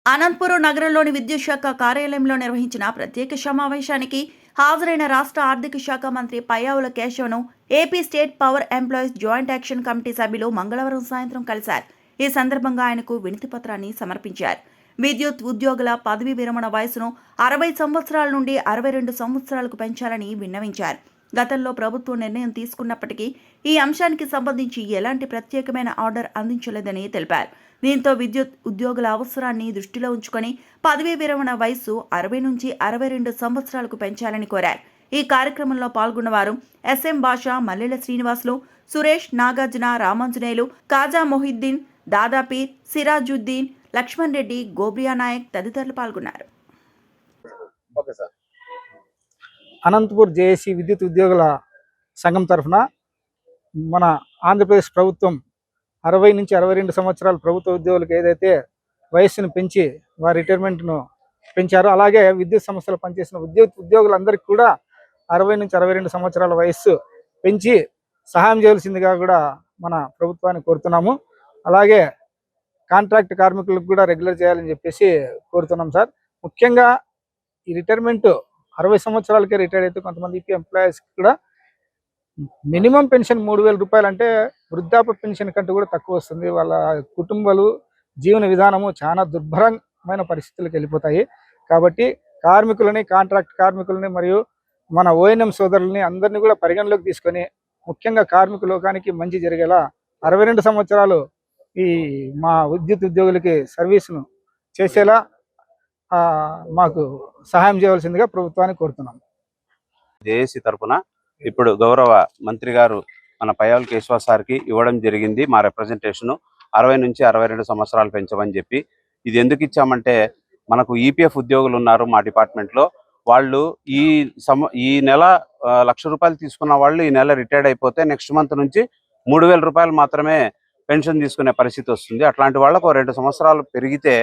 అనంతపురం నగరంలోని విద్యుత్ శాఖ కార్యాలయంలో నిర్వహించిన ప్రత్యేక సమావేశానికి హాజరైన రాష్ట్ర ఆర్థిక శాఖ మంత్రి పయ్యావుల కేశవను AP state power employees joint action committee సభ్యులు మంగళవారం సాయంత్రం కలిశారు. ఈ సందర్భంగా ఆయనకు వినతి పత్రాన్ని సమర్పించారు. విద్యుత్ ఉద్యోగుల పదవీ విరమణ వయసును 60 సంవత్సరాల నుండి 62 సంవత్సరాలకు పెంచాలని విన్నవించారు. గతంలో ప్రభుత్వం నిర్ణయం తీసుకున్నప్పటికీ ఈ అంశానికి సంబంధించి ఎలాంటి ప్రత్యేకమైన ఆర్డర్ అందించలేదని తెలిపారు. దీంతో విద్యుత్ ఉద్యోగుల అవసరాన్ని దృష్టిలో ఉంచుకొని పదవీ విరమణ వయస్సు 60 నుంచి 62 సంవత్సరాలకు పెంచాలని కోరారు. ఈ కార్యక్రమంలో పాల్గొన్నవారు ఎస్ఎం భాషా, మల్లెల శ్రీనివాసులు, సురేష్, నాగార్జున, రామాంజనేయులు, కాజా మొహిద్దీన్, దాదాపీర్, సిరాజుద్దీన్, లక్ష్మణ్ రెడ్డి, గోబ్రియా నాయక్ తదితరులు పాల్గొన్నారు. అనంతపూర్ జేఏసీ విద్యుత్ ఉద్యోగుల సంఘం తరఫున మన ఆంధ్రప్రదేశ్ ప్రభుత్వం 60 నుంచి 62 సంవత్సరాల ప్రభుత్వ ఉద్యోగులకు ఏదైతే వయస్సును పెంచి వారి రిటైర్మెంట్ను పెంచారో, అలాగే విద్యుత్ సంస్థలు పనిచేసిన ఉద్యోగులందరికీ కూడా 60 నుంచి 62 సంవత్సరాల వయస్సు పెంచి సహాయం చేయాల్సిందిగా కూడా మన ప్రభుత్వాన్ని కోరుతున్నాము. అలాగే కాంట్రాక్ట్ కార్మికులకు కూడా రెగ్యులర్ చేయాలని చెప్పేసి కోరుతున్నాం సార్. ముఖ్యంగా ఈ రిటైర్మెంట్ 60 సంవత్సరాలకే రిటైర్ అయితే కొంతమంది ఎంప్లాయీస్ కూడా మినిమం పెన్షన్ 3,000 రూపాయలు అంటే వృద్ధాప్య పెన్షన్ కంటే కూడా తక్కువ వస్తుంది. వాళ్ళ కుటుంబాలు జీవన విధానము చాలా దుర్భరమైన పరిస్థితులకు వెళ్ళిపోతాయి. కాబట్టి కార్మికులని, కాంట్రాక్ట్ కార్మికులని మరియు మన ఓఎన్ఎం సోదరులని అందరినీ కూడా పరిగణలోకి తీసుకొని ముఖ్యంగా కార్మిక లోకానికి మంచి జరిగేలా 62 సంవత్సరాలు ఈ మా విద్యుత్ ఉద్యోగులకి సర్వీసును చేసేలా మాకు సహాయం చేయవలసిందిగా ప్రభుత్వాన్ని కోరుతున్నాం. జేఏసీ తరఫున ఇప్పుడు గౌరవ మంత్రి గారు మన పయ్యావుల కేశవ సార్కి ఇవ్వడం జరిగింది. మా రిప్రజెంటేషన్ 60 నుంచి 62 సంవత్సరాలు పెంచమని చెప్పి. ఇది ఎందుకు ఇచ్చామంటే, మనకు ఈపీఎఫ్ ఉద్యోగులు ఉన్నారు మా డిపార్ట్మెంట్లో. వాళ్ళు ఈ నెల 1,00,000 రూపాయలు తీసుకున్న వాళ్ళు ఈ నెల రిటైర్డ్ అయిపోతే నెక్స్ట్ మంత్ నుంచి 3,000 రూపాయలు మాత్రమే పెన్షన్ తీసుకునే పరిస్థితి వస్తుంది. అట్లాంటి వాళ్ళకు 2 సంవత్సరాలు పెరిగితే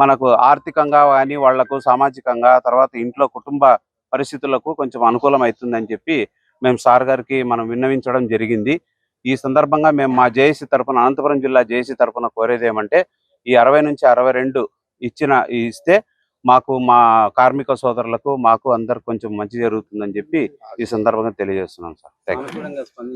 మనకు ఆర్థికంగా కానీ వాళ్లకు సామాజికంగా తర్వాత ఇంట్లో కుటుంబ పరిస్థితులకు కొంచెం అనుకూలం అవుతుందని చెప్పి మేము సార్ గారికి మనం విన్నవించడం జరిగింది. ఈ సందర్భంగా మేము మా జేఏసీ తరఫున, అనంతపురం జిల్లా జేఏసీ తరఫున కోరేది ఏమంటే, ఈ 60 నుంచి 62 ఇస్తే మాకు, మా కార్మిక సోదరులకు, మాకు అందరికి కొంచెం మంచి జరుగుతుందని చెప్పి ఈ సందర్భంగా తెలియజేస్తున్నాం సార్. Thank you.